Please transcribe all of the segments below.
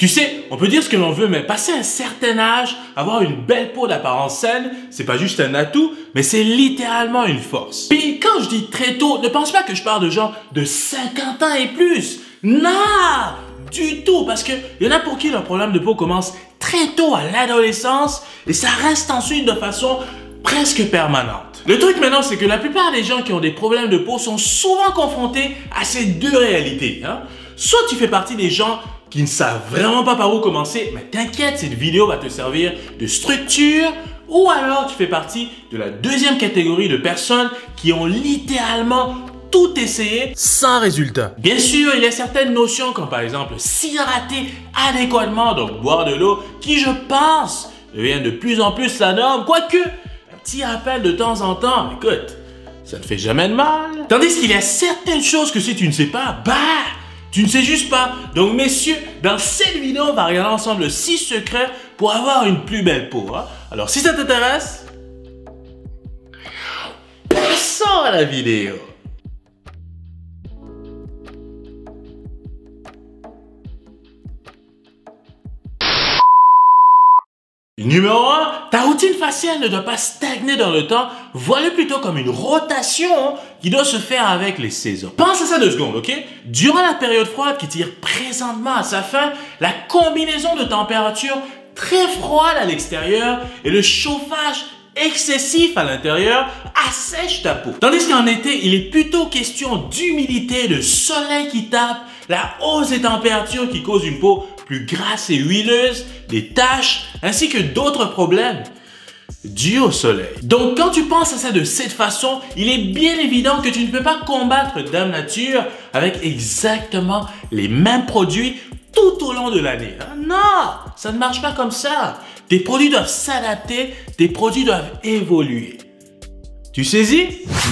Tu sais, on peut dire ce que l'on veut, mais passer un certain âge, avoir une belle peau d'apparence saine, c'est pas juste un atout, mais c'est littéralement une force. Puis quand je dis très tôt, ne pense pas que je parle de gens de 50 ans et plus. Non, du tout, parce que y en a pour qui leur problème de peau commence très tôt à l'adolescence et ça reste ensuite de façon presque permanente. Le truc maintenant, c'est que la plupart des gens qui ont des problèmes de peau sont souvent confrontés à ces deux réalités. Soit tu fais partie des gens qui ne savent vraiment pas par où commencer, mais t'inquiète, cette vidéo va te servir de structure, ou alors tu fais partie de la deuxième catégorie de personnes qui ont littéralement tout essayé sans résultat. Bien sûr, il y a certaines notions comme par exemple s'hydrater adéquatement, donc boire de l'eau, qui je pense devient de plus en plus la norme, quoique un petit rappel de temps en temps, écoute, ça ne fait jamais de mal. Tandis qu'il y a certaines choses que si tu ne sais pas, tu ne sais juste pas. Donc messieurs, dans cette vidéo, on va regarder ensemble 6 secrets pour avoir une plus belle peau. Alors si ça t'intéresse, passons à la vidéo. Numéro 1, ta routine faciale ne doit pas stagner dans le temps, vois-le plutôt comme une rotation qui doit se faire avec les saisons. Pense à ça 2 secondes, ok? Durant la période froide qui tire présentement à sa fin, la combinaison de température très froide à l'extérieur et le chauffage excessif à l'intérieur assèche ta peau. Tandis qu'en été, il est plutôt question d'humidité, de soleil qui tape, la hausse des températures qui cause une peau plus grasse et huileuse, des taches, ainsi que d'autres problèmes dus au soleil. Donc quand tu penses à ça de cette façon, il est bien évident que tu ne peux pas combattre Dame Nature avec exactement les mêmes produits tout au long de l'année. Non, ça ne marche pas comme ça. Tes produits doivent s'adapter, tes produits doivent évoluer. Tu saisis?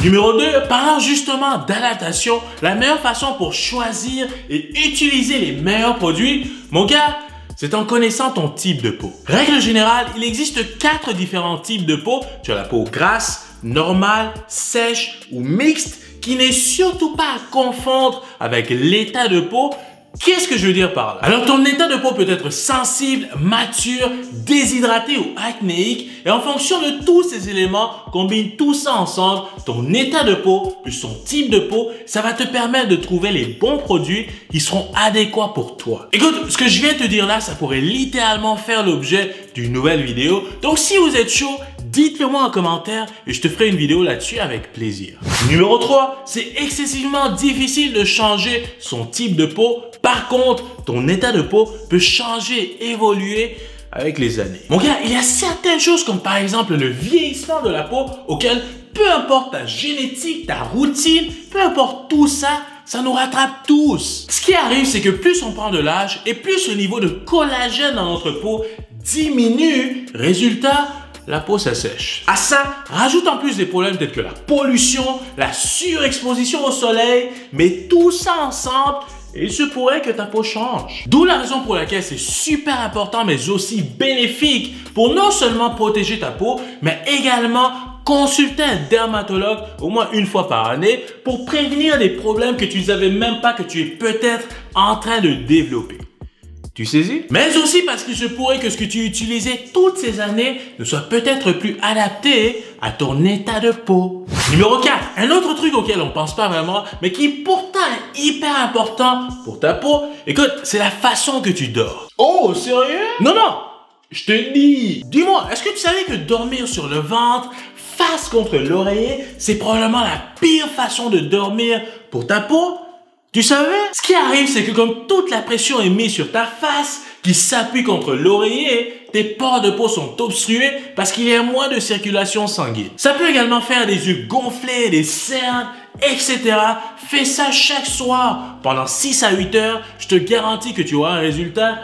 Numéro 2, parlant justement d'adaptation, la meilleure façon pour choisir et utiliser les meilleurs produits, mon gars, c'est en connaissant ton type de peau. Règle générale, il existe 4 différents types de peau. Tu as la peau grasse, normale, sèche ou mixte, qui n'est surtout pas à confondre avec l'état de peau. Qu'est-ce que je veux dire par là? Alors ton état de peau peut être sensible, mature, déshydraté ou acnéique et en fonction de tous ces éléments, combine tout ça ensemble, ton état de peau plus ton type de peau, ça va te permettre de trouver les bons produits qui seront adéquats pour toi. Écoute, ce que je viens de te dire là, ça pourrait littéralement faire l'objet d'une nouvelle vidéo. Donc si vous êtes chaud, dites-le moi en commentaire et je te ferai une vidéo là-dessus avec plaisir. Numéro 3, c'est excessivement difficile de changer son type de peau. Par contre, ton état de peau peut changer, évoluer avec les années. Mon gars, il y a certaines choses comme par exemple le vieillissement de la peau auquel peu importe ta génétique, ta routine, peu importe tout ça, ça nous rattrape tous. Ce qui arrive, c'est que plus on prend de l'âge et plus le niveau de collagène dans notre peau diminue. Résultat, la peau s'assèche. À ça, rajoute en plus des problèmes tels que la pollution, la surexposition au soleil, mais tout ça ensemble, et il se pourrait que ta peau change. D'où la raison pour laquelle c'est super important mais aussi bénéfique pour non seulement protéger ta peau, mais également consulter un dermatologue au moins une fois par année pour prévenir des problèmes que tu ne savais même pas que tu es peut-être en train de développer. Tu saisis? Mais aussi parce qu'il se pourrait que ce que tu utilisais toutes ces années ne soit peut-être plus adapté à ton état de peau. Numéro 4, un autre truc auquel on ne pense pas vraiment, mais qui pourtant est hyper important pour ta peau, écoute, c'est la façon que tu dors. Oh, sérieux? Non, je te dis. Dis-moi, est-ce que tu savais que dormir sur le ventre, face contre l'oreiller, c'est probablement la pire façon de dormir pour ta peau? Tu savais? Ce qui arrive, c'est que comme toute la pression est mise sur ta face, qui s'appuie contre l'oreiller, tes pores de peau sont obstrués parce qu'il y a moins de circulation sanguine. Ça peut également faire des yeux gonflés, des cernes, etc. Fais ça chaque soir pendant 6 à 8 heures. Je te garantis que tu auras un résultat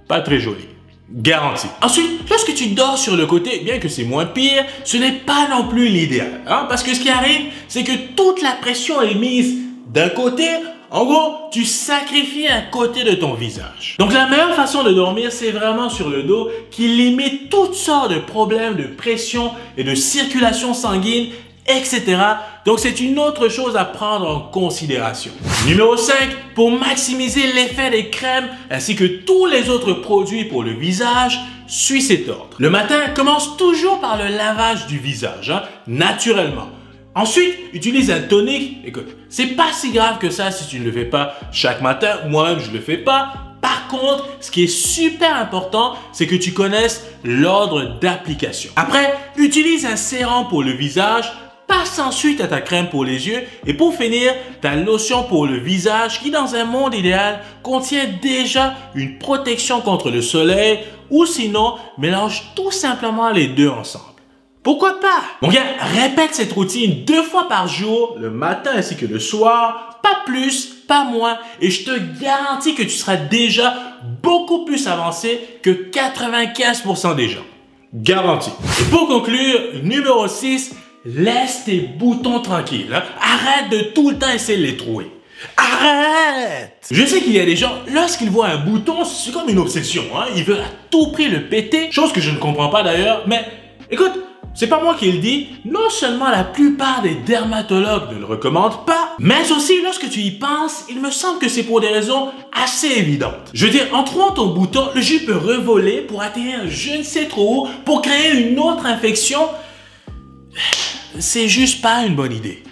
pas très joli. Garanti. Ensuite, lorsque tu dors sur le côté, bien que c'est moins pire, ce n'est pas non plus l'idéal. Parce que ce qui arrive, c'est que toute la pression est mise d'un côté. En gros, tu sacrifies un côté de ton visage. Donc la meilleure façon de dormir, c'est vraiment sur le dos qui limite toutes sortes de problèmes de pression et de circulation sanguine etc. Donc c'est une autre chose à prendre en considération. Numéro 5, pour maximiser l'effet des crèmes ainsi que tous les autres produits pour le visage, suis cet ordre. Le matin, commence toujours par le lavage du visage, naturellement. Ensuite, utilise un tonique. Écoute, c'est pas si grave que ça si tu ne le fais pas chaque matin. Moi-même, je le fais pas. Par contre, ce qui est super important, c'est que tu connaisses l'ordre d'application. Après, utilise un sérum pour le visage. Passe ensuite à ta crème pour les yeux et pour finir, ta lotion pour le visage qui dans un monde idéal contient déjà une protection contre le soleil ou sinon mélange tout simplement les deux ensemble. Pourquoi pas? Mon gars, répète cette routine 2 fois par jour, le matin ainsi que le soir, pas plus, pas moins, et je te garantis que tu seras déjà beaucoup plus avancé que 95% des gens. Garanti. Et pour conclure, numéro 6, laisse tes boutons tranquilles. Arrête de tout le temps essayer de les trouver. Arrête! Je sais qu'il y a des gens, lorsqu'ils voient un bouton, c'est comme une obsession. Ils veulent à tout prix le péter, chose que je ne comprends pas d'ailleurs, mais écoute, c'est pas moi qui le dis, non seulement la plupart des dermatologues ne le recommandent pas, mais aussi lorsque tu y penses, il me semble que c'est pour des raisons assez évidentes. Je veux dire, en trouvant ton bouton, le jus peut revoler pour atterrir je ne sais trop où, pour créer une autre infection. C'est juste pas une bonne idée.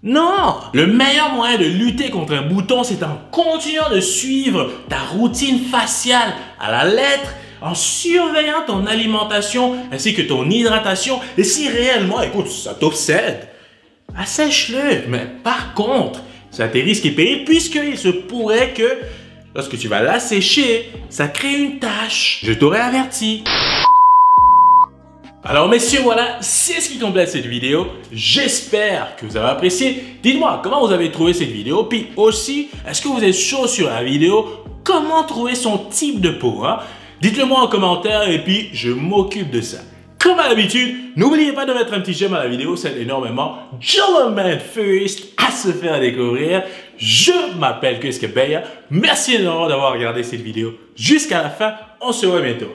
Non! Le meilleur moyen de lutter contre un bouton, c'est en continuant de suivre ta routine faciale à la lettre, en surveillant ton alimentation ainsi que ton hydratation. Et si réellement, écoute, ça t'obsède, assèche-le. Mais par contre, c'est à tes risques et périls puisqu'il se pourrait que lorsque tu vas l'assécher, ça crée une tache. Je t'aurais averti. Alors messieurs, voilà, c'est ce qui complète cette vidéo. J'espère que vous avez apprécié. Dites-moi comment vous avez trouvé cette vidéo. Puis aussi, est-ce que vous êtes chaud sur la vidéo? Comment trouver son type de peau? Dites-le moi en commentaire et puis je m'occupe de ça. Comme à l'habitude, n'oubliez pas de mettre un petit j'aime à la vidéo, ça aide énormément. Gentleman First à se faire découvrir. Je m'appelle Chris Beya. Merci énormément d'avoir regardé cette vidéo jusqu'à la fin. On se voit bientôt.